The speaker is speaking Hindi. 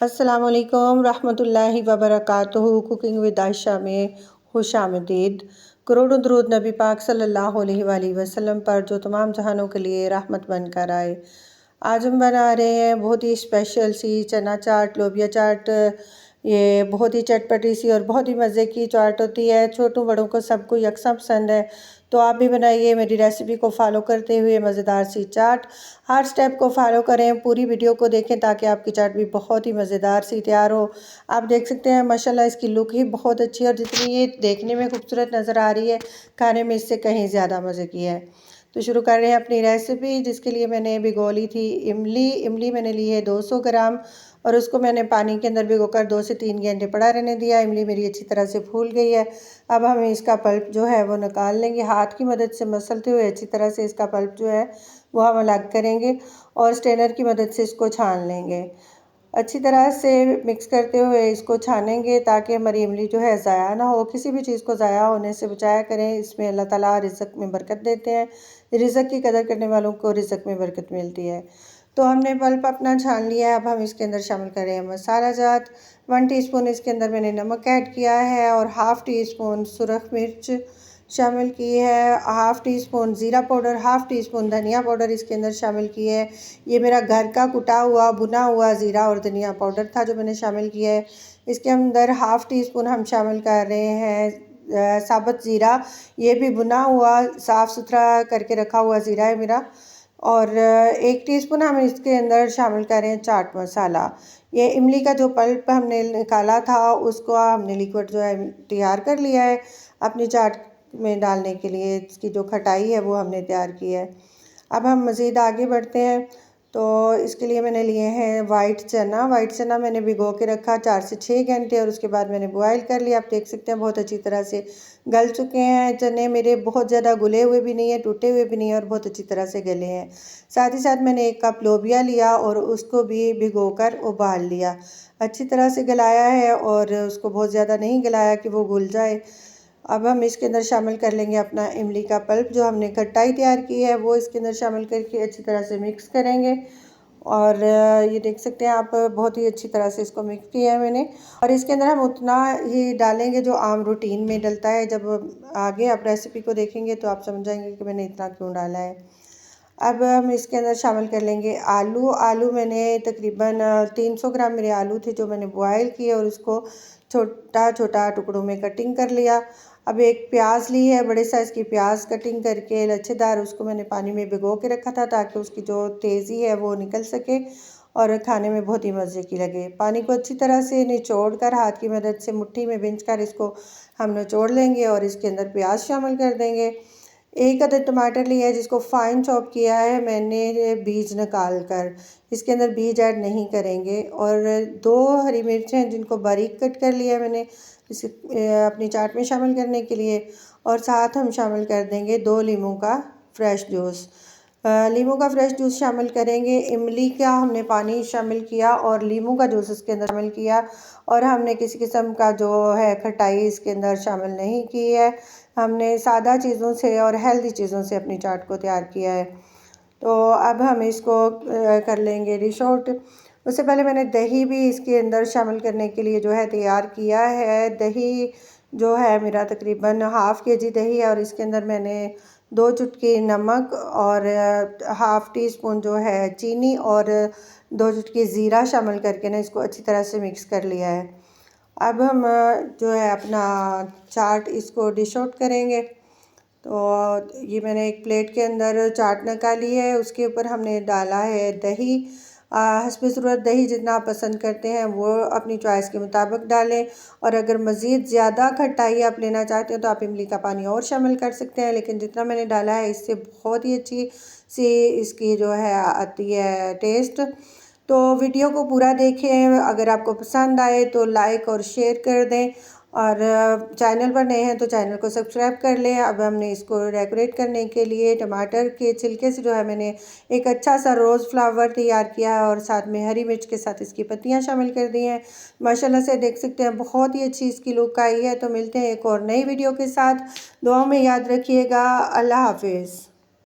अस्सलामुअलैकुम रहमतुल्लाहि व बरकातुहू। कुकिंग विद आयशा में खुश आमदीद। करोड़ों दरूद नबी पाक सल्लल्लाहु अलैहि वसल्लम पर जो तमाम जहानों के लिए रहमत बनकर आए। आज हम बना रहे हैं बहुत ही स्पेशल सी चना चाट, लोबिया चाट। ये बहुत ही चटपटी सी और बहुत ही मज़े की चाट होती है। छोटों बड़ों को सबको यकसा पसंद है, तो आप भी बनाइए मेरी रेसिपी को फॉलो करते हुए मज़ेदार सी चाट। हर स्टेप को फॉलो करें, पूरी वीडियो को देखें ताकि आपकी चाट भी बहुत ही मज़ेदार सी तैयार हो। आप देख सकते हैं माशाल्लाह इसकी लुक ही बहुत अच्छी है और जितनी ये देखने में खूबसूरत नज़र आ रही है, खाने में इससे कहीं ज़्यादा मज़े की है। तो शुरू कर रहे हैं अपनी रेसिपी, जिसके लिए मैंने भिगो ली थी इमली मैंने ली है 200 ग्राम और उसको मैंने पानी के अंदर भिगोकर 2 से 3 घंटे पड़ा रहने दिया। इमली मेरी अच्छी तरह से फूल गई है। अब हम इसका पल्प जो है वो निकाल लेंगे। हाथ की मदद से मसलते हुए अच्छी तरह से इसका पल्प जो है वो हम अलग करेंगे और स्ट्रेनर की मदद से इसको छान लेंगे। अच्छी तरह से मिक्स करते हुए इसको छानेंगे ताकि हमारी इमली जो है ज़ाया ना हो। किसी भी चीज़ को ज़ाया होने से बचाया करें। इसमें अल्लाह ताला रिज़्क़ में बरकत देते हैं। रिज़्क़ की कदर करने वालों को रिज़्क़ में बरकत मिलती है। तो हमने पल्प अपना छान लिया है। अब हम इसके अंदर शामिल कर रहे हैं मसाला जात। 1 टीस्पून इसके अंदर मैंने नमक ऐड किया है और हाफ़ टी स्पून सुरख मिर्च शामिल की है। हाफ़ टी स्पून ज़ीरा पाउडर, हाफ़ टी स्पून धनिया पाउडर इसके अंदर शामिल की है। ये मेरा घर का कुटा हुआ भुना हुआ ज़ीरा और धनिया पाउडर था जो मैंने शामिल किया है। इसके अंदर हाफ़ टी स्पून हम शामिल कर रहे हैं साबुत ज़ीरा। ये भी भुना हुआ साफ़ सुथरा करके रखा हुआ ज़ीरा है मेरा। और 1 टीस्पून हम इसके अंदर शामिल कर रहे हैं चाट मसाला। ये इमली का जो पल्प हमने निकाला था उसको हमने लिक्विड जो है तैयार कर लिया है अपनी चाट में डालने के लिए। इसकी जो खटाई है वो हमने तैयार की है। अब हम मज़ीद आगे बढ़ते हैं। तो इसके लिए मैंने लिए हैं वाइट चना मैंने भिगो के रखा 4 से 6 घंटे और उसके बाद मैंने बॉयल कर लिया। आप देख सकते हैं बहुत अच्छी तरह से गल चुके हैं चने मेरे। बहुत ज़्यादा गुले हुए भी नहीं है, टूटे हुए भी नहीं है और बहुत अच्छी तरह से गले हैं। साथ ही साथ मैंने 1 कप लोबिया लिया और उसको भी भिगो कर उबाल लिया। अच्छी तरह से गलाया है और उसको बहुत ज़्यादा नहीं गलाया कि वो घुल जाए। अब हम इसके अंदर शामिल कर लेंगे अपना इमली का पल्प। जो हमने खटाई तैयार की है वो इसके अंदर शामिल करके अच्छी तरह से मिक्स करेंगे। और ये देख सकते हैं आप बहुत ही अच्छी तरह से इसको मिक्स किया है मैंने। और इसके अंदर हम उतना ही डालेंगे जो आम रूटीन में डलता है। जब आगे आप रेसिपी को देखेंगे तो आप समझ जाएंगे कि मैंने इतना क्यों डाला है। अब हम इसके अंदर शामिल कर लेंगे आलू मैंने तकरीबन 300 ग्राम मेरे आलू थे जो मैंने बॉयल किए और उसको छोटा छोटा टुकड़ों में कटिंग कर लिया। अब 1 प्याज ली है, बड़े साइज़ की प्याज कटिंग करके लच्छेदार, उसको मैंने पानी में भिगो के रखा था ताकि उसकी जो तेज़ी है वो निकल सके और खाने में बहुत ही मज़े की लगे। पानी को अच्छी तरह से निचोड़ कर हाथ की मदद से मुट्ठी में बिंच कर इसको हम निचोड़ लेंगे और इसके अंदर प्याज शामिल कर देंगे। 1 अदद टमाटर लिया है जिसको फ़ाइन चॉप किया है मैंने बीज निकाल कर। इसके अंदर बीज ऐड नहीं करेंगे। और 2 हरी मिर्च हैं जिनको बारीक कट कर लिया है मैंने इसे अपनी चाट में शामिल करने के लिए। और साथ हम शामिल कर देंगे 2 लीमू का फ्रेश जूस। लीमू का फ्रेश जूस शामिल करेंगे। इमली का हमने पानी शामिल किया और लीमू का जूस इसके अंदर शामिल किया। और हमने किसी किस्म का जो है खटाई इसके अंदर शामिल नहीं की है। हमने सादा चीज़ों से और हेल्दी चीज़ों से अपनी चाट को तैयार किया है। तो अब हम इसको कर लेंगे डिश आउट। उससे पहले मैंने दही भी इसके अंदर शामिल करने के लिए जो है तैयार किया है। दही जो है मेरा तकरीबन हाफ़ केजी दही है और इसके अंदर मैंने 2 चुटकी नमक और हाफ़ टी स्पून जो है चीनी और 2 चुटकी ज़ीरा शामिल करके ना इसको अच्छी तरह से मिक्स कर लिया है। अब हम जो है अपना चाट इसको डिश आउट करेंगे। तो ये मैंने एक प्लेट के अंदर चाट निकाली है, उसके ऊपर हमने डाला है दही। हस्बे ज़रूरत दही जितना आप पसंद करते हैं वो अपनी चॉइस के मुताबिक डालें। और अगर मज़ीद ज़्यादा खटाई आप लेना चाहते हो तो आप इमली का पानी और शामिल कर सकते हैं, लेकिन जितना मैंने डाला है इससे बहुत ही अच्छी सी इसकी जो है आती है टेस्ट। तो वीडियो को पूरा देखें। अगर आपको पसंद आए तो लाइक और शेयर कर दें और चैनल पर नए हैं तो चैनल को सब्सक्राइब कर लें। अब हमने इसको डेकोरेट करने के लिए टमाटर के छिलके से जो है मैंने एक अच्छा सा रोज़ फ्लावर तैयार किया है और साथ में हरी मिर्च के साथ इसकी पत्तियां शामिल कर दी हैं। माशाल्लाह से देख सकते हैं बहुत ही अच्छी इसकी लुक आई है। तो मिलते हैं एक और नई वीडियो के साथ। दुआओं में याद रखिएगा। अल्लाह हाफिज़।